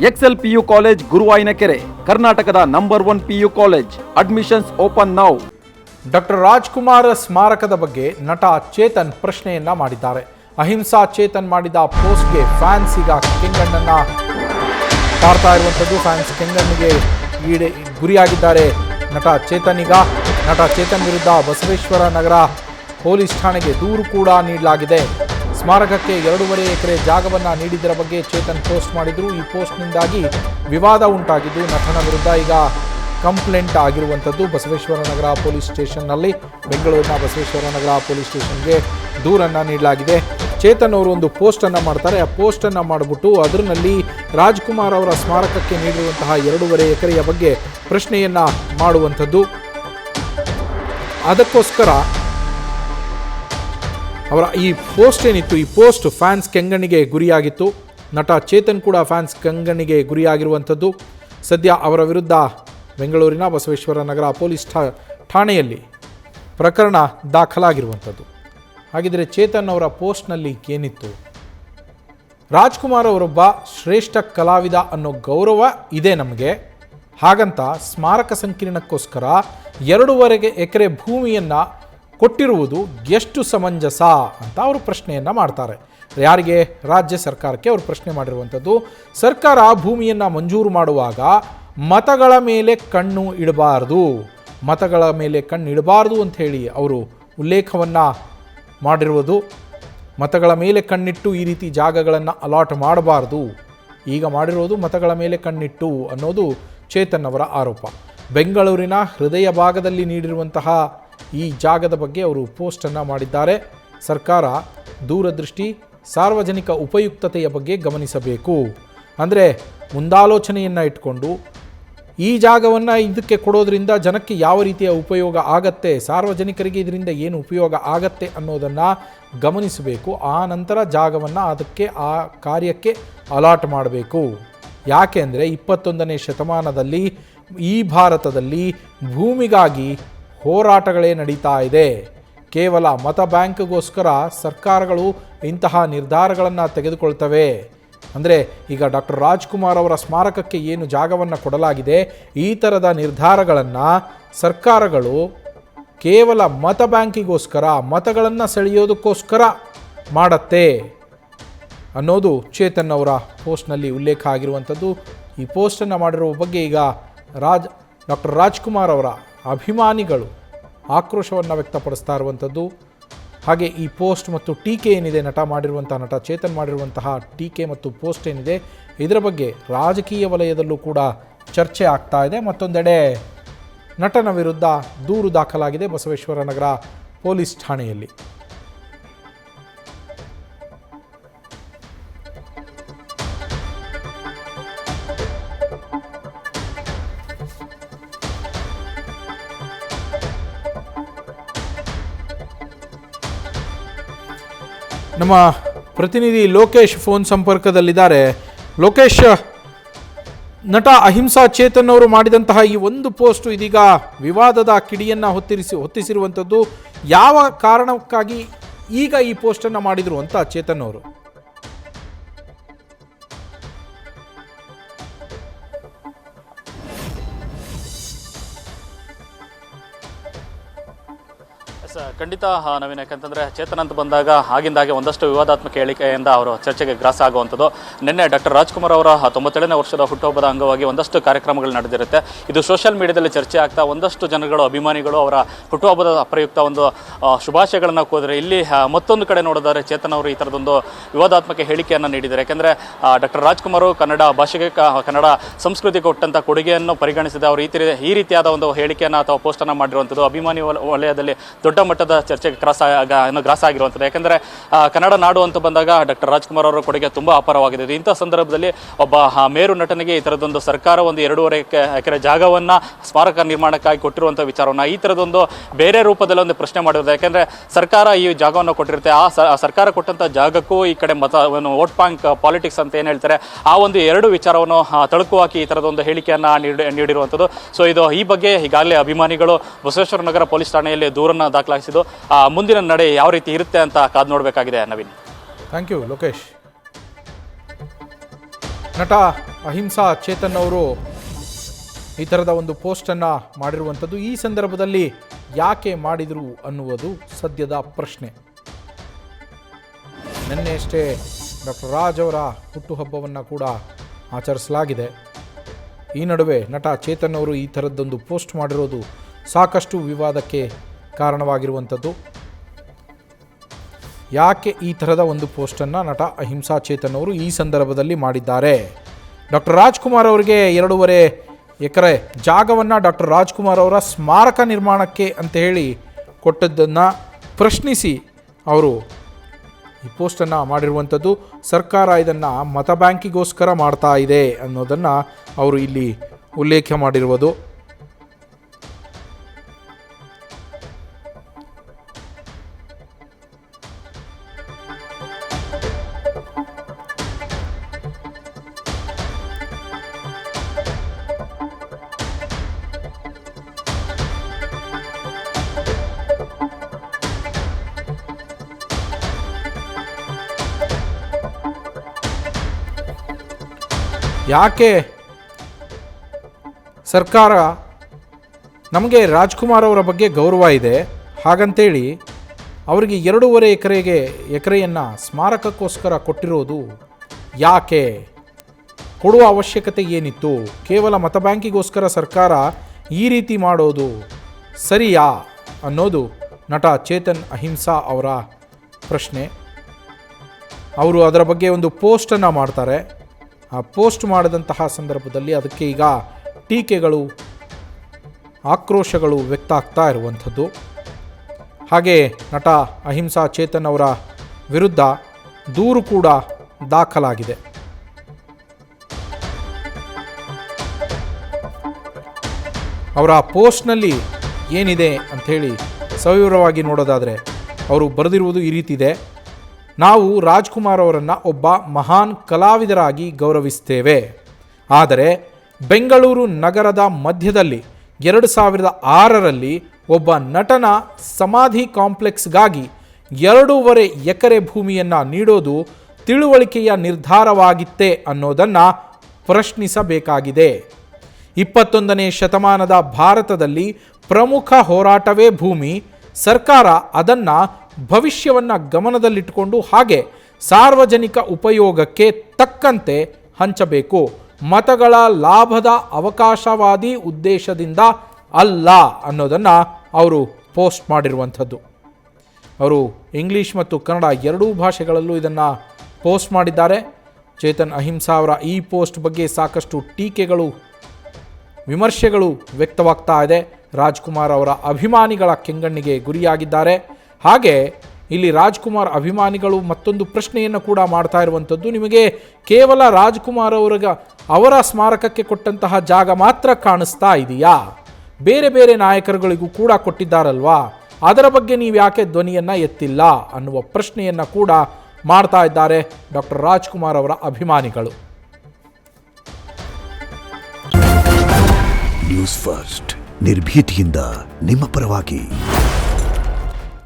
Excel PU college ಗುರುವಾಯಿನಕೆರೆ, ಕರ್ನಾಟಕದ number 1 PU college. Admissions open now. Doctor Rajkumar ಸ್ಮಾರಕದ ಬಗ್ಗೆ ನಟ ಚೇತನ್ ಪ್ರಶ್ನೆಯನ್ನ ಮಾಡಿದ್ದಾರೆ. ಅಹಿಂಸಾ ಚೇತನ್ ಮಾಡಿದ ಪೋಸ್ಟ್ಗೆ ಫ್ಯಾನ್ಸ್ ಈಗ ಕೆಂಗಣ್ಣನ್ನ ಕಾಡ್ತಾ ಇರುವಂಥದ್ದು. ಫ್ಯಾನ್ಸ್ ಕೆಂಗಣ್ಣಿಗೆ ಗುರಿಯಾಗಿದ್ದಾರೆ ನಟ ಚೇತನ್. ಈಗ ನಟ ಚೇತನ್ ವಿರುದ್ಧ ಬಸವೇಶ್ವರ ನಗರ ಪೊಲೀಸ್ ಠಾಣೆಗೆ ದೂರು ಕೂಡ ನೀಡಲಾಗಿದೆ. ಸ್ಮಾರಕಕ್ಕೆ 2.5 ಎಕರೆ ಜಾಗವನ್ನು ನೀಡಿದ್ದರ ಬಗ್ಗೆ ಚೇತನ್ ಪೋಸ್ಟ್ ಮಾಡಿದ್ರು. ಈ ಪೋಸ್ಟ್ನಿಂದಾಗಿ ವಿವಾದ ಉಂಟಾಗಿದ್ದು ನಟನ ವಿರುದ್ಧ ಈಗ ಕಂಪ್ಲೇಂಟ್ ಆಗಿರುವಂಥದ್ದು. ಬಸವೇಶ್ವರ ನಗರ ಪೊಲೀಸ್ ಸ್ಟೇಷನ್ನಲ್ಲಿ, ಬೆಂಗಳೂರಿನ ಬಸವೇಶ್ವರ ನಗರ ಪೊಲೀಸ್ ಸ್ಟೇಷನ್ಗೆ ದೂರನ್ನು ನೀಡಲಾಗಿದೆ. ಚೇತನ್ ಅವರು ಒಂದು ಪೋಸ್ಟನ್ನು ಮಾಡ್ತಾರೆ. ಆ ಪೋಸ್ಟನ್ನು ಮಾಡಿಬಿಟ್ಟು ಅದರಲ್ಲಿ ರಾಜ್ಕುಮಾರ್ ಅವರ ಸ್ಮಾರಕಕ್ಕೆ ನೀಡಿರುವಂತಹ 2.5 ಎಕರೆಯ ಬಗ್ಗೆ ಪ್ರಶ್ನೆಯನ್ನು ಮಾಡುವಂಥದ್ದು. ಅದಕ್ಕೋಸ್ಕರ ಅವರ ಈ ಪೋಸ್ಟ್ ಏನಿತ್ತು, ಈ ಪೋಸ್ಟ್ ಫ್ಯಾನ್ಸ್ ಕೆಂಗಣ್ಣಿಗೆ ಗುರಿಯಾಗಿತ್ತು. ನಟ ಚೇತನ್ ಕೂಡ ಫ್ಯಾನ್ಸ್ ಕೆಂಗಣ್ಣಿಗೆ ಗುರಿಯಾಗಿರುವಂಥದ್ದು. ಸದ್ಯ ಅವರ ವಿರುದ್ಧ ಬೆಂಗಳೂರಿನ ಬಸವೇಶ್ವರ ನಗರ ಪೊಲೀಸ್ ಠಾಣೆಯಲ್ಲಿ ಪ್ರಕರಣ ದಾಖಲಾಗಿರುವಂಥದ್ದು. ಹಾಗಿದ್ರೆ ಚೇತನ್ ಅವರ ಪೋಸ್ಟ್ನಲ್ಲಿ ಏನಿತ್ತು? ರಾಜ್ಕುಮಾರ್ ಅವರೊಬ್ಬ ಶ್ರೇಷ್ಠ ಕಲಾವಿದ ಅನ್ನೋ ಗೌರವ ಇದೆ ನಮಗೆ, ಹಾಗಂತ ಸ್ಮಾರಕ ಸಂಕೀರ್ಣಕ್ಕೋಸ್ಕರ 2.5 ಎಕರೆ ಭೂಮಿಯನ್ನು ಕೊಟ್ಟಿರುವುದು ಎಷ್ಟು ಸಮಂಜಸ ಅಂತ ಅವರು ಪ್ರಶ್ನೆಯನ್ನು ಮಾಡ್ತಾರೆ. ಯಾರಿಗೆ? ರಾಜ್ಯ ಸರ್ಕಾರಕ್ಕೆ ಅವರು ಪ್ರಶ್ನೆ ಮಾಡಿರುವಂಥದ್ದು. ಸರ್ಕಾರ ಭೂಮಿಯನ್ನು ಮಂಜೂರು ಮಾಡುವಾಗ ಮತಗಳ ಮೇಲೆ ಕಣ್ಣು ಇಡಬಾರ್ದು, ಮತಗಳ ಮೇಲೆ ಕಣ್ಣು ಇಡಬಾರ್ದು ಅಂತ ಹೇಳಿ ಅವರು ಉಲ್ಲೇಖವನ್ನು ಮಾಡಿರುವುದು. ಮತಗಳ ಮೇಲೆ ಕಣ್ಣಿಟ್ಟು ಈ ರೀತಿ ಜಾಗಗಳನ್ನು ಅಲಾಟ್ ಮಾಡಬಾರ್ದು. ಈಗ ಮಾಡಿರೋದು ಮತಗಳ ಮೇಲೆ ಕಣ್ಣಿಟ್ಟು ಅನ್ನೋದು ಚೇತನ್ ಅವರ ಆರೋಪ. ಬೆಂಗಳೂರಿನ ಹೃದಯ ಭಾಗದಲ್ಲಿ ನೀಡಿರುವಂತಹ ಈ ಜಾಗದ ಬಗ್ಗೆ ಅವರು ಪೋಸ್ಟನ್ನು ಮಾಡಿದ್ದಾರೆ. ಸರ್ಕಾರ ದೂರದೃಷ್ಟಿ, ಸಾರ್ವಜನಿಕ ಉಪಯುಕ್ತತೆಯ ಬಗ್ಗೆ ಗಮನಿಸಬೇಕು. ಅಂದರೆ ಮುಂದಾಲೋಚನೆಯನ್ನು ಇಟ್ಕೊಂಡು ಈ ಜಾಗವನ್ನು ಇದಕ್ಕೆ ಕೊಡೋದ್ರಿಂದ ಜನಕ್ಕೆ ಯಾವ ರೀತಿಯ ಉಪಯೋಗ ಆಗತ್ತೆ, ಸಾರ್ವಜನಿಕರಿಗೆ ಇದರಿಂದ ಏನು ಉಪಯೋಗ ಆಗತ್ತೆ ಅನ್ನೋದನ್ನು ಗಮನಿಸಬೇಕು. ಆ ನಂತರ ಜಾಗವನ್ನು ಅದಕ್ಕೆ ಆ ಕಾರ್ಯಕ್ಕೆ ಅಲಾಟ್ ಮಾಡಬೇಕು. ಯಾಕೆ ಅಂದರೆ 21ನೇ ಶತಮಾನದಲ್ಲಿ ಈ ಭಾರತದಲ್ಲಿ ಭೂಮಿಗಾಗಿ ಹೋರಾಟಗಳೇ ನಡೀತಾ ಇದೆ. ಕೇವಲ ಮತ ಬ್ಯಾಂಕ್ಗೋಸ್ಕರ ಸರ್ಕಾರಗಳು ಇಂತಹ ನಿರ್ಧಾರಗಳನ್ನು ತೆಗೆದುಕೊಳ್ತವೆ. ಅಂದರೆ ಈಗ ಡಾಕ್ಟರ್ ರಾಜ್ಕುಮಾರ್ ಅವರ ಸ್ಮಾರಕಕ್ಕೆ ಏನು ಜಾಗವನ್ನು ಕೊಡಲಾಗಿದೆ, ಈ ಥರದ ನಿರ್ಧಾರಗಳನ್ನು ಸರ್ಕಾರಗಳು ಕೇವಲ ಮತ ಬ್ಯಾಂಕಿಗೋಸ್ಕರ, ಮತಗಳನ್ನು ಸೆಳೆಯೋದಕ್ಕೋಸ್ಕರ ಮಾಡತ್ತೆ ಅನ್ನೋದು ಚೇತನ್ ಅವರ ಪೋಸ್ಟ್ನಲ್ಲಿ ಉಲ್ಲೇಖ ಆಗಿರುವಂಥದ್ದು. ಈ ಪೋಸ್ಟನ್ನು ಮಾಡಿರುವ ಬಗ್ಗೆ ಈಗ ಡಾಕ್ಟರ್ ರಾಜ್ಕುಮಾರ್ ಅವರ ಅಭಿಮಾನಿಗಳು ಆಕ್ರೋಶವನ್ನು ವ್ಯಕ್ತಪಡಿಸ್ತಾ ಇರುವಂಥದ್ದು. ಹಾಗೆ ಈ ಪೋಸ್ಟ್ ಮತ್ತು ಟೀಕೆ ಏನಿದೆ, ನಟ ಚೇತನ್ ಮಾಡಿರುವಂತಹ ಟೀಕೆ ಮತ್ತು ಪೋಸ್ಟ್ ಏನಿದೆ, ಇದರ ಬಗ್ಗೆ ರಾಜಕೀಯ ವಲಯದಲ್ಲೂ ಕೂಡ ಚರ್ಚೆ ಆಗ್ತಾ ಇದೆ. ಮತ್ತೊಂದೆಡೆ ನಟನ ವಿರುದ್ಧ ದೂರು ದಾಖಲಾಗಿದೆ ಬಸವೇಶ್ವರ ನಗರ ಪೊಲೀಸ್ ಠಾಣೆಯಲ್ಲಿ. ನಮ್ಮ ಪ್ರತಿನಿಧಿ ಲೋಕೇಶ್ ಫೋನ್ ಸಂಪರ್ಕದಲ್ಲಿದ್ದಾರೆ. ಲೋಕೇಶ್, ನಟ ಅಹಿಂಸಾ ಚೇತನ್ ಅವರು ಮಾಡಿದಂತಹ ಈ ಒಂದು ಪೋಸ್ಟ್ ಇದೀಗ ವಿವಾದದ ಕಿಡಿಯನ್ನು ಹೊತ್ತಿಸಿರುವಂಥದ್ದು. ಯಾವ ಕಾರಣಕ್ಕಾಗಿ ಈಗ ಈ ಪೋಸ್ಟನ್ನು ಮಾಡಿದರು ಅಂತ ಚೇತನ್ ಅವರು? ಖಂಡಿತ ನವೀನ್, ಯಾಕಂತಂದರೆ ಚೇತನ್ ಅಂತ ಬಂದಾಗ ಆಗಿಂದಾಗೆ ಒಂದಷ್ಟು ವಿವಾದಾತ್ಮಕ ಹೇಳಿಕೆಯಿಂದ ಅವರು ಚರ್ಚೆಗೆ ಗ್ರಾಸ ಆಗುವಂಥದ್ದು. ನಿನ್ನೆ ಡಾಕ್ಟರ್ ರಾಜ್ಕುಮಾರ್ ಅವರ 97ನೇ ವರ್ಷದ ಹುಟ್ಟುಹಬ್ಬದ ಅಂಗವಾಗಿ ಒಂದಷ್ಟು ಕಾರ್ಯಕ್ರಮಗಳು ನಡೆದಿರುತ್ತೆ. ಇದು ಸೋಷಿಯಲ್ ಮೀಡಿಯಾದಲ್ಲಿ ಚರ್ಚೆ ಆಗ್ತಾ ಒಂದಷ್ಟು ಜನಗಳು, ಅಭಿಮಾನಿಗಳು ಅವರ ಹುಟ್ಟುಹಬ್ಬದ ಪ್ರಯುಕ್ತ ಒಂದು ಶುಭಾಶಯಗಳನ್ನು ಕೋರಿದರೆ, ಇಲ್ಲಿ ಮತ್ತೊಂದು ಕಡೆ ನೋಡಿದರೆ ಚೇತನ್ ಅವರು ಈ ಥರದೊಂದು ವಿವಾದಾತ್ಮಕ ಹೇಳಿಕೆಯನ್ನು ನೀಡಿದ್ದಾರೆ. ಯಾಕೆಂದರೆ ಡಾಕ್ಟರ್ ರಾಜ್ಕುಮಾರ್ ಕನ್ನಡ ಭಾಷೆಗೆ, ಕನ್ನಡ ಸಂಸ್ಕೃತಿಗೆ ಕೊಟ್ಟಂಥ ಕೊಡುಗೆಯನ್ನು ಪರಿಗಣಿಸಿದೆ ಅವರು ಈ ರೀತಿಯಾದ ಒಂದು ಹೇಳಿಕೆಯನ್ನು ಅಥವಾ ಪೋಸ್ಟನ್ನು ಮಾಡಿರುವಂಥದ್ದು ಅಭಿಮಾನಿ ವಲಯದಲ್ಲಿ ದೊಡ್ಡ ಮಟ್ಟದ ಚರ್ಚೆಗೆ ಗ್ರಾಸ ಆಗಿರುವಂಥದ್ದು. ಯಾಕೆಂದರೆ ಕನ್ನಡ ನಾಡು ಅಂತ ಬಂದಾಗ ಡಾಕ್ಟರ್ ರಾಜ್ಕುಮಾರ್ ಅವರ ಕೊಡುಗೆ ತುಂಬ ಅಪಾರವಾಗಿದೆ. ಇಂಥ ಸಂದರ್ಭದಲ್ಲಿ ಒಬ್ಬ ಮೇರು ನಟನಿಗೆ ಈ ಥರದೊಂದು ಸರ್ಕಾರ ಒಂದು 2.5 ಎಕರೆ ಜಾಗವನ್ನು ಸ್ಮಾರಕ ನಿರ್ಮಾಣಕ್ಕಾಗಿ ಕೊಟ್ಟಿರುವಂಥ ವಿಚಾರವನ್ನು ಈ ಥರದೊಂದು ಬೇರೆ ರೂಪದಲ್ಲಿ ಒಂದು ಪ್ರಶ್ನೆ ಮಾಡಿರೋದು. ಯಾಕೆಂದರೆ ಸರ್ಕಾರ ಈ ಜಾಗವನ್ನು ಕೊಟ್ಟಿರುತ್ತೆ, ಆ ಸರ್ಕಾರ ಕೊಟ್ಟಂಥ ಜಾಗಕ್ಕೂ ಈ ಕಡೆ ವೋಟ್ ಬ್ಯಾಂಕ್ ಪಾಲಿಟಿಕ್ಸ್ ಅಂತ ಏನು ಹೇಳ್ತಾರೆ, ಆ ಒಂದು 2 ವಿಚಾರವನ್ನು ತಳುಕು ಹಾಕಿ ಈ ಥರದೊಂದು ಹೇಳಿಕೆಯನ್ನು ನೀಡಿರುವಂಥದ್ದು. ಸೊ ಇದು ಈ ಬಗ್ಗೆ ಈಗಾಗಲೇ ಅಭಿಮಾನಿಗಳು ಬಸವೇಶ್ವರ ನಗರ ಪೊಲೀಸ್ ಠಾಣೆಯಲ್ಲಿ ದೂರನ್ನು ದಾಖಲಿಸಿದ್ದು, ಮುಂದಿನ ನಡೆ ಯಾವ ರೀತಿ ಇರುತ್ತೆ ಅಂತ ಕಾದು ನೋಡಬೇಕಾಗಿದೆ. Naveen, thank you Lokesh. ನಟ ಅಹಿಂಸಾ ಚೇತನ್ ಅವರು ಈ ಥರದ ಒಂದು ಪೋಸ್ಟನ್ನು ಮಾಡಿರುವಂಥದ್ದು. ಈ ಸಂದರ್ಭದಲ್ಲಿ ಯಾಕೆ ಮಾಡಿದರು ಅನ್ನುವುದು ಸದ್ಯದ ಪ್ರಶ್ನೆ. ನಿನ್ನೆಯಷ್ಟೇ ಡಾಕ್ಟರ್ ರಾಜ್ ಅವರ ಹುಟ್ಟುಹಬ್ಬವನ್ನು ಕೂಡ ಆಚರಿಸಲಾಗಿದೆ. ಈ ನಡುವೆ ನಟ ಚೇತನ್ ಅವರು ಈ ಥರದ್ದೊಂದು ಪೋಸ್ಟ್ ಮಾಡಿರೋದು ಸಾಕಷ್ಟು ವಿವಾದಕ್ಕೆ ಕಾರಣವಾಗಿರುವಂಥದ್ದು. ಯಾಕೆ ಈ ಥರದ ಒಂದು ಪೋಸ್ಟನ್ನು ನಟ ಅಹಿಂಸಾ ಚೇತನ್ ಅವರು ಈ ಸಂದರ್ಭದಲ್ಲಿ ಮಾಡಿದ್ದಾರೆ? ಡಾಕ್ಟರ್ ರಾಜ್ಕುಮಾರ್ ಅವರಿಗೆ 2.5 ಎಕರೆ ಜಾಗವನ್ನು ಡಾಕ್ಟರ್ ರಾಜ್ಕುಮಾರ್ ಅವರ ಸ್ಮಾರಕ ನಿರ್ಮಾಣಕ್ಕೆ ಅಂತ ಹೇಳಿ ಕೊಟ್ಟದ್ದನ್ನು ಪ್ರಶ್ನಿಸಿ ಅವರು ಈ ಪೋಸ್ಟನ್ನು ಮಾಡಿರುವಂಥದ್ದು. ಸರ್ಕಾರ ಇದನ್ನು ಮತ ಬ್ಯಾಂಕಿಗೋಸ್ಕರ ಮಾಡ್ತಾ ಇದೆ ಅನ್ನೋದನ್ನು ಅವರು ಇಲ್ಲಿ ಉಲ್ಲೇಖ ಮಾಡಿರುವುದು. ಯಾಕೆ ಸರ್ಕಾರ ನಮಗೆ ರಾಜ್ಕುಮಾರ್ ಅವರ ಬಗ್ಗೆ ಗೌರವ ಇದೆ ಹಾಗಂತೇಳಿ ಅವರಿಗೆ 2.5 ಎಕರೆಯನ್ನು ಸ್ಮಾರಕಕ್ಕೋಸ್ಕರ ಕೊಟ್ಟಿರೋದು ಯಾಕೆ? ಕೊಡುವ ಅವಶ್ಯಕತೆ ಏನಿತ್ತು? ಕೇವಲ ಮತ ಬ್ಯಾಂಕಿಗೋಸ್ಕರ ಸರ್ಕಾರ ಈ ರೀತಿ ಮಾಡೋದು ಸರಿಯಾ ಅನ್ನೋದು ನಟ ಚೇತನ್ ಅಹಿಂಸಾ ಅವರ ಪ್ರಶ್ನೆ. ಅವರು ಅದರ ಬಗ್ಗೆ ಒಂದು ಪೋಸ್ಟನ್ನು ಮಾಡ್ತಾರೆ. ಆ ಪೋಸ್ಟ್ ಮಾಡಿದಂತಹ ಸಂದರ್ಭದಲ್ಲಿ ಅದಕ್ಕೆ ಈಗ ಟೀಕೆಗಳು, ಆಕ್ರೋಶಗಳು ವ್ಯಕ್ತ ಆಗ್ತಾ ಇರುವಂಥದ್ದು. ಹಾಗೆ ನಟ ಅಹಿಂಸಾ ಚೇತನ್ ಅವರ ವಿರುದ್ಧ ದೂರು ಕೂಡ ದಾಖಲಾಗಿದೆ. ಅವರ ಪೋಸ್ಟ್ನಲ್ಲಿ ಏನಿದೆ ಅಂಥೇಳಿ ಸವಿವರವಾಗಿ ನೋಡೋದಾದರೆ ಅವರು ಬರೆದಿರುವುದು ಈ ರೀತಿ ಇದೆ. ನಾವು ರಾಜ್ಕುಮಾರ್ ಅವರನ್ನು ಒಬ್ಬ ಮಹಾನ್ ಕಲಾವಿದರಾಗಿ ಗೌರವಿಸ್ತೇವೆ. ಆದರೆ ಬೆಂಗಳೂರು ನಗರದ ಮಧ್ಯದಲ್ಲಿ 2006ರಲ್ಲಿ ಒಬ್ಬ ನಟನ ಸಮಾಧಿ ಕಾಂಪ್ಲೆಕ್ಸ್ಗಾಗಿ 2.5 ಎಕರೆ ಭೂಮಿಯನ್ನು ನೀಡೋದು ತಿಳುವಳಿಕೆಯ ನಿರ್ಧಾರವಾಗಿತ್ತೇ ಅನ್ನೋದನ್ನು ಪ್ರಶ್ನಿಸಬೇಕಾಗಿದೆ. 21ನೇ ಶತಮಾನದ ಭಾರತದಲ್ಲಿ ಪ್ರಮುಖ ಹೋರಾಟವೇ ಭೂಮಿ. ಸರ್ಕಾರ ಅದನ್ನು ಭವಿಷ್ಯವನ್ನು ಗಮನದಲ್ಲಿಟ್ಟುಕೊಂಡು ಹಾಗೆ ಸಾರ್ವಜನಿಕ ಉಪಯೋಗಕ್ಕೆ ತಕ್ಕಂತೆ ಹಂಚಬೇಕು. ಮತಗಳ ಲಾಭದ ಅವಕಾಶವಾದಿ ಉದ್ದೇಶದಿಂದ ಅಲ್ಲ ಅನ್ನೋದನ್ನು ಅವರು ಪೋಸ್ಟ್ ಮಾಡಿರುವಂಥದ್ದು. ಅವರು ಇಂಗ್ಲೀಷ್ ಮತ್ತು ಕನ್ನಡ ಎರಡೂ ಭಾಷೆಗಳಲ್ಲೂ ಇದನ್ನು ಪೋಸ್ಟ್ ಮಾಡಿದ್ದಾರೆ. ಚೇತನ್ ಅಹಿಂಸಾ ಅವರ ಈ ಪೋಸ್ಟ್ ಬಗ್ಗೆ ಸಾಕಷ್ಟು ಟೀಕೆಗಳು, ವಿಮರ್ಶೆಗಳು ವ್ಯಕ್ತವಾಗ್ತಾ ಇದೆ. ರಾಜ್ಕುಮಾರ್ ಅವರ ಅಭಿಮಾನಿಗಳ ಕೆಂಗಣ್ಣಿಗೆ ಗುರಿಯಾಗಿದ್ದಾರೆ. ಹಾಗೆ ಇಲ್ಲಿ ರಾಜ್ಕುಮಾರ್ ಅಭಿಮಾನಿಗಳು ಮತ್ತೊಂದು ಪ್ರಶ್ನೆಯನ್ನು ಕೂಡ ಮಾಡ್ತಾ ಇರುವಂಥದ್ದು, ನಿಮಗೆ ಕೇವಲ ರಾಜ್ಕುಮಾರ್ ಅವರ ಸ್ಮಾರಕಕ್ಕೆ ಕೊಟ್ಟಂತಹ ಜಾಗ ಮಾತ್ರ ಕಾಣಿಸ್ತಾ ಇದೆಯಾ? ಬೇರೆ ಬೇರೆ ನಾಯಕರುಗಳಿಗೂ ಕೂಡ ಕೊಟ್ಟಿದ್ದಾರಲ್ವಾ, ಅದರ ಬಗ್ಗೆ ನೀವು ಯಾಕೆ ಧ್ವನಿಯನ್ನು ಎತ್ತಿಲ್ಲ ಅನ್ನುವ ಪ್ರಶ್ನೆಯನ್ನು ಕೂಡ ಮಾಡ್ತಾ ಇದ್ದಾರೆ ಡಾಕ್ಟರ್ ರಾಜ್ಕುಮಾರ್ ಅವರ ಅಭಿಮಾನಿಗಳು. ನ್ಯೂಸ್ ಫಸ್ಟ್ ನಿರ್ಭೀತಿಯಿಂದ ನಿಮ್ಮ ಪರವಾಗಿ.